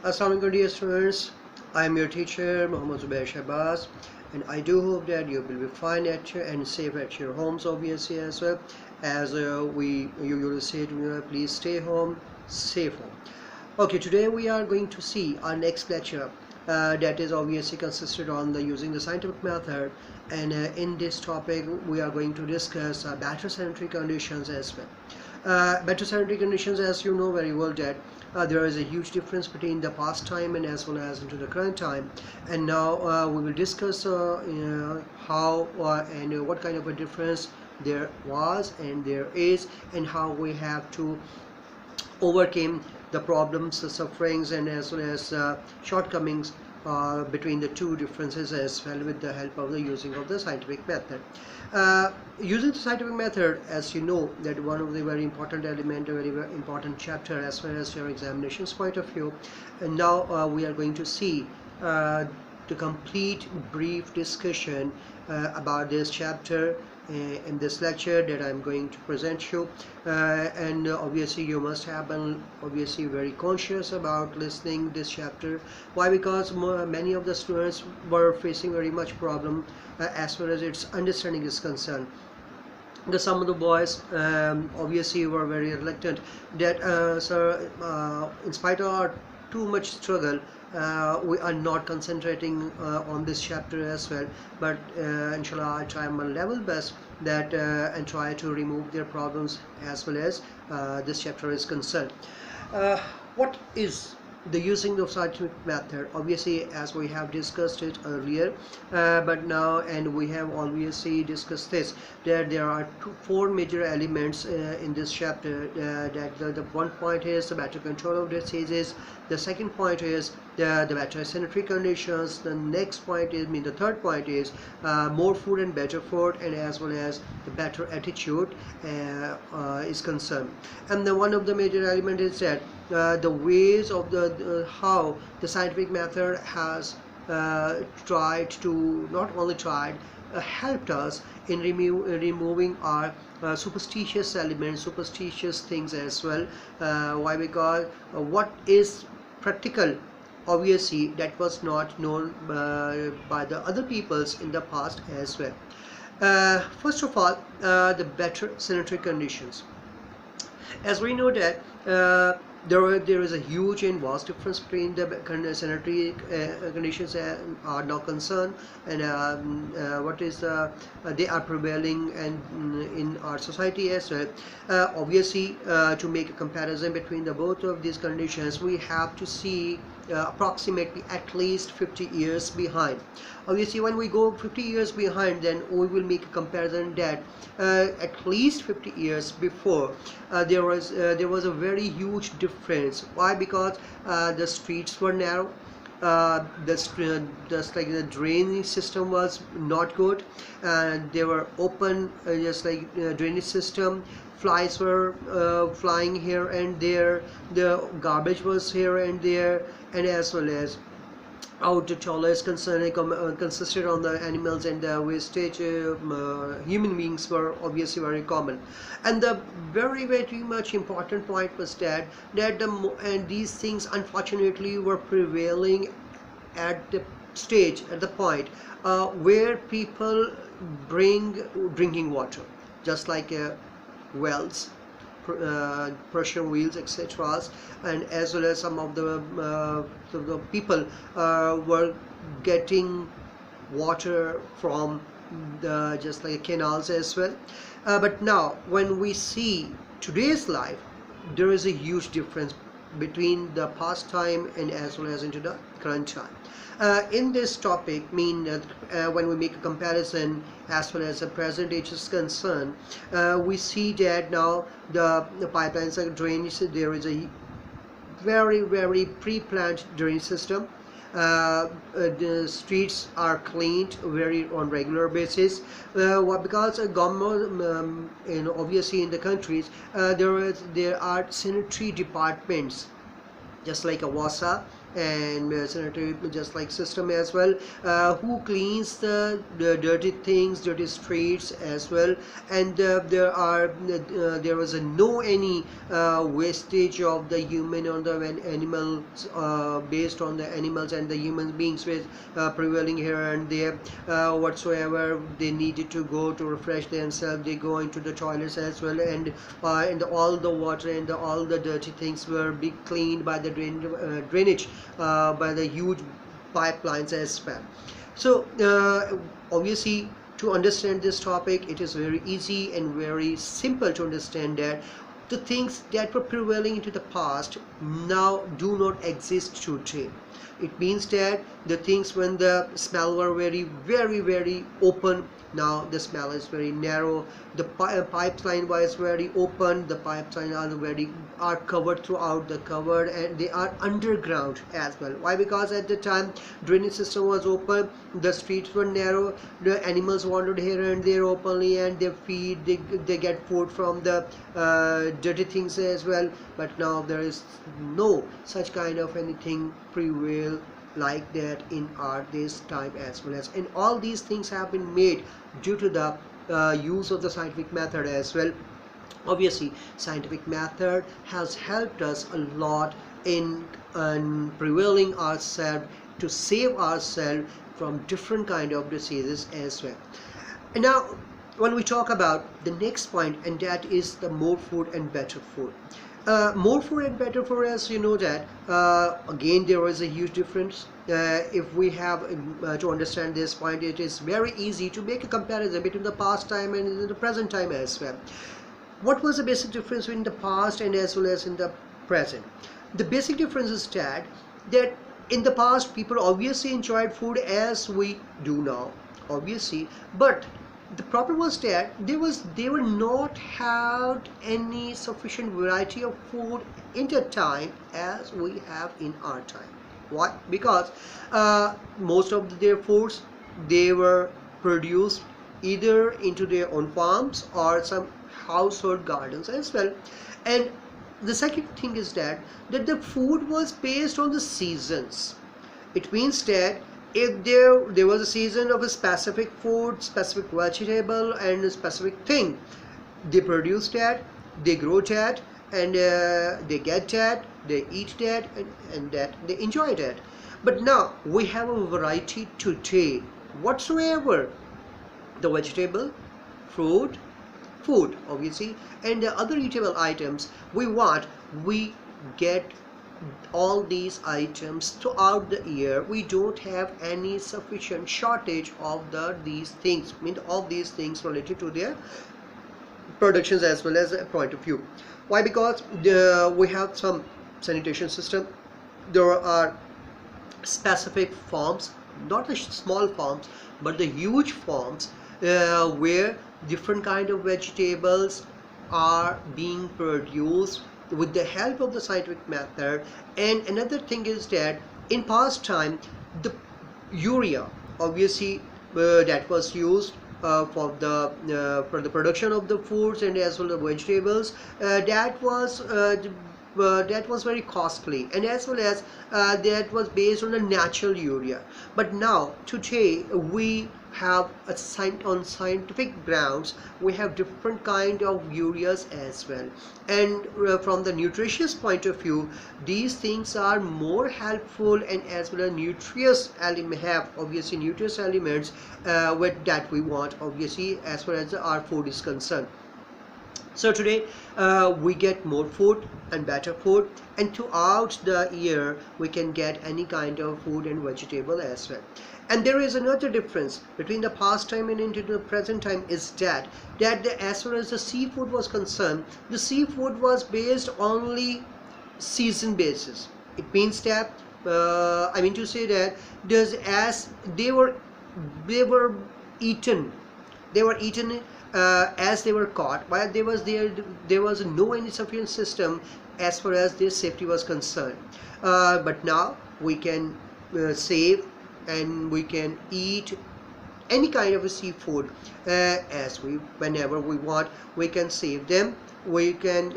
Assalamualaikum dear students, I am your teacher Muhammad Zubair Shahbaz, and I do hope that you will be fine at your and safe at your homes obviously as well as we usually say to you, please stay home, safe home. Okay, today we are going to see our next lecture that is obviously consisted on the using the scientific method, and in this topic we are going to discuss battery sanitary conditions as well. Battery sanitary conditions, as you know very well, that there is a huge difference between the past time and as well as into the current time, and now we will discuss how and what kind of a difference there was and there is, and how we have to overcame the problems, the sufferings, and as well as shortcomings between the two differences as well, with the help of the using of the scientific method. Using the scientific method, as you know, that one of the very important element, a very important chapter as far as your examinations point of view. And now we are going to see the complete brief discussion about this chapter in this lecture that I'm going to present you, and obviously you must have been obviously very conscious about listening this chapter. Why? Because many of the students were facing very much problem as far as its understanding is concerned. Some of the boys obviously were very reluctant that sir, in spite of our too much struggle, we are not concentrating on this chapter as well, but inshallah I try my level best that and try to remove their problems as well as this chapter is concerned. What is the using of scientific method? Obviously, as we have discussed it earlier, but now, and we have obviously discussed this, that there are four major elements in this chapter. That the one point is the better control of diseases, the second point is the better sanitary conditions, the next point is, the third point is more food and better food, and as well as the better attitude is concerned. And the one of the major element is that the ways of the how the scientific method has tried to, not only tried, helped us in removing our superstitious elements, superstitious things as well. Why? Because what is practical, obviously that was not known by the other peoples in the past as well. First of all, the better sanitary conditions. As we know that there is a huge and vast difference between the sanitary conditions are now concerned, and what is they are prevailing and in our society as well. Obviously, to make a comparison between the both of these conditions, we have to see approximately at least 50 years behind. Obviously, when we go 50 years behind, then we will make a comparison that at least 50 years before there was a very huge difference. Why? Because the streets were narrow, just like the drainage system was not good, and they were open, just like drainage system. Flies were flying here and there, the garbage was here and there, and as well as out the toilets consisted on the animals, and the wastage human beings were obviously very common. And the very much important point was that and these things unfortunately were prevailing at the stage, at the point where people bring drinking water, just like wells, pressure wheels, etc., and as well as some of the people were getting water from the just like canals as well. But now when we see today's life, there is a huge difference between the past time and as well as into the current time. In this topic, when we make a comparison as far as the present age is concerned, we see that now the pipelines are drainage. There is a very pre-planned drainage system. The streets are cleaned on regular basis. Because government, obviously in the countries, there are sanitary departments, just like a WASA, and sanitary just like system as well, who cleans the dirty things, dirty streets as well. And there was no any wastage of the human or the animals, based on the animals and the human beings with prevailing here and there. Whatsoever they needed to go to refresh themselves, they go into the toilets as well, and all the water and all the dirty things were be cleaned by the drainage, by the huge pipelines as well. So obviously, to understand this topic, it is very easy and very simple to understand that the things that were prevailing into the past now do not exist today. It means that the things when the smell were very open, now the smell is very narrow. The pipeline was very open, the pipeline are covered throughout the covered, and they are underground as well. Why? Because at the time drainage system was open, the streets were narrow, the animals wandered here and there openly, and they get food from the dirty things as well. But now there is no such kind of anything prevail like that in our this time as well as, and all these things have been made due to the use of the scientific method as well. Obviously, scientific method has helped us a lot in prevailing ourselves, to save ourselves from different kind of diseases as well. And now when we talk about the next point, and that is the more food and better food. More food and better food, as you know that again there is a huge difference. If we have to understand this point, it is very easy to make a comparison between the past time and the present time as well. What was the basic difference between the past and as well as in the present? The basic difference is that in the past people obviously enjoyed food as we do now, obviously, but the problem was that they were not had any sufficient variety of food in that time as we have in our time. Why? Because most of their foods, they were produced either into their own farms or some household gardens as well. And the second thing is that the food was based on the seasons. It means that if there was a season of a specific food, specific vegetable and a specific thing, they produce that, they grow that, and they get that, they eat that, and that they enjoy that. But now we have a variety today. Whatsoever the vegetable, fruit, food obviously, and the other eatable items we get all these items throughout the year. We don't have any sufficient shortage of these things, all these things related to their productions as well as a point of view. Why? Because we have some sanitation system. There are specific farms, not the small farms but the huge farms, where different kind of vegetables are being produced with the help of the scientific method. And another thing is that in past time the urea obviously that was used for the production of the foods and as well the vegetables, that was very costly, and as well as that was based on a natural urea. But now today we have on scientific grounds, we have different kind of ureas as well, and from the nutritious point of view, these things are more helpful, and as well as nutritious element have obviously nutritious elements with that we want obviously as far as our food is concerned. So today we get more food and better food, and throughout the year we can get any kind of food and vegetable as well. And there is another difference between the past time and into the present time is that as far as the seafood was concerned, the seafood was based only season basis. It means that I mean to say that as they were eaten as they were caught, but there was no any sufficient system as far as their safety was concerned. But now we can save and we can eat any kind of a seafood, as we whenever we want we can save them, we can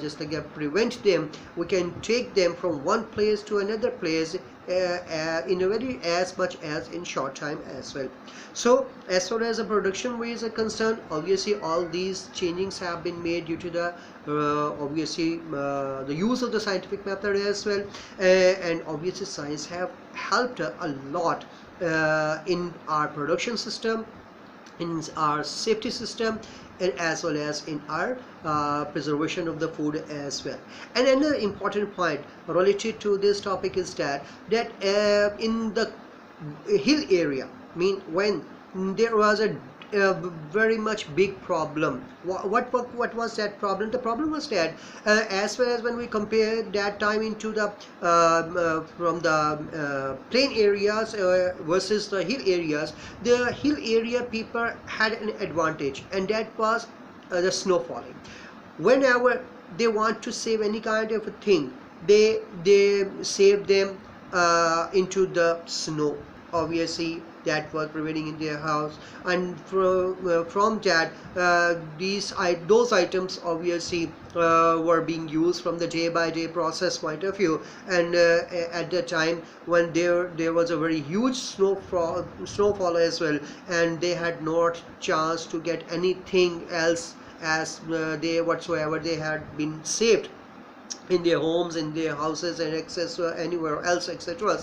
just like prevent them, we can take them from one place to another place in a very as much as in short time as well. So as far as the production ways are concerned, obviously all these changings have been made due to the obviously the use of the scientific method as well, and obviously science have helped a lot in our production system, in our safety system, and as well as in our preservation of the food as well. And another important point related to this topic is that in the hill area, mean when there was a very much big problem. What was that problem? The problem was that as well as when we compare that time into the from the plain areas versus the hill areas, the hill area people had an advantage, and that was the snow falling. Whenever they want to save any kind of a thing, they save them into the snow. Obviously that was prevailing in their house, and from that those items obviously were being used from the day by day process point of view. And at the time when there was a very huge snowfall as well, and they had not chance to get anything else as they whatsoever they had been saved in their homes, in their houses, and etc., anywhere else, etc.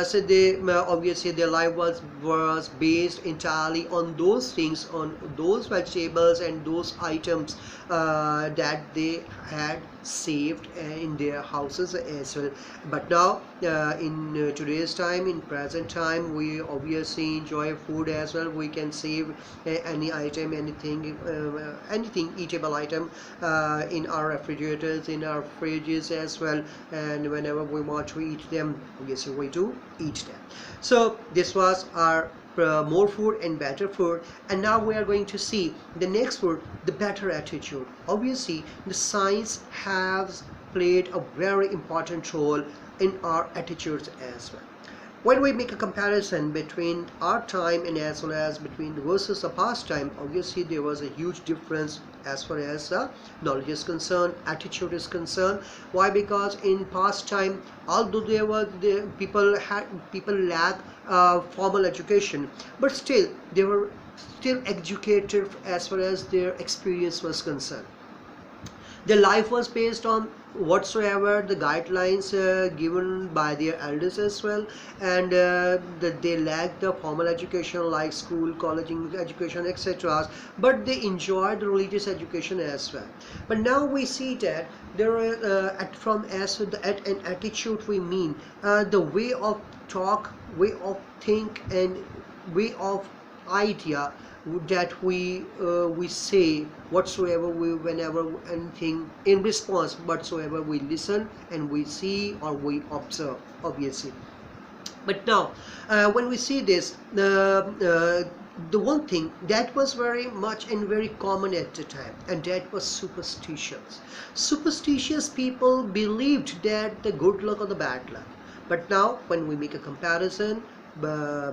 So they obviously their life was based entirely on those things, on those vegetables and those items that they had saved in their houses as well. But now in today's time, in present time, we obviously enjoy food as well. We can save any item, anything eatable item in our refrigerators, in our fridges as well, and whenever we want to eat them, obviously we do eat them. So this was our more food and better food, and now we are going to see the next food, the better attitude. Obviously the science has played a very important role in our attitudes as well. When we make a comparison between our time and as well as between versus the past time, obviously there was a huge difference as far as knowledge is concerned, attitude is concerned. Why? Because in past time, although people lack formal education, but still they were still educated as far as their experience was concerned. Their life was based on whatsoever the guidelines given by their elders as well, and that they lacked the formal education like school, college education, etc., but they enjoyed the religious education as well. But now we see that there are an attitude, we mean the way of talk, way of think, and way of idea that we say whatsoever whenever anything in response whatsoever we listen and we see or we observe, obviously. But now when we see this, the one thing that was very much and very common at the time, and that was superstitions. Superstitious people believed that the good luck or the bad luck. But now when we make a comparison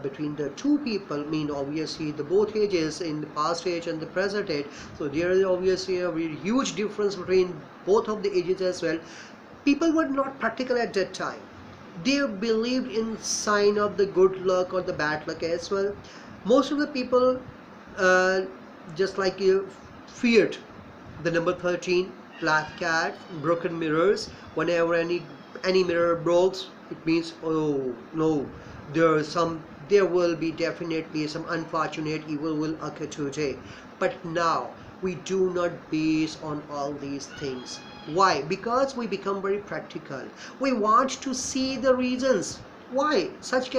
between the two people, mean obviously the both ages, in the past age and the present age, so there is obviously a very huge difference between both of the ages as well. People were not practical at that time. They believed in sign of the good luck or the bad luck as well. Most of the people just like feared the number 13, black cat, broken mirrors. Whenever any mirror breaks, it means, oh no, there will be definitely some unfortunate evil will occur today. But now we do not base on all these things. Why? Because we become very practical. We want to see the reasons why such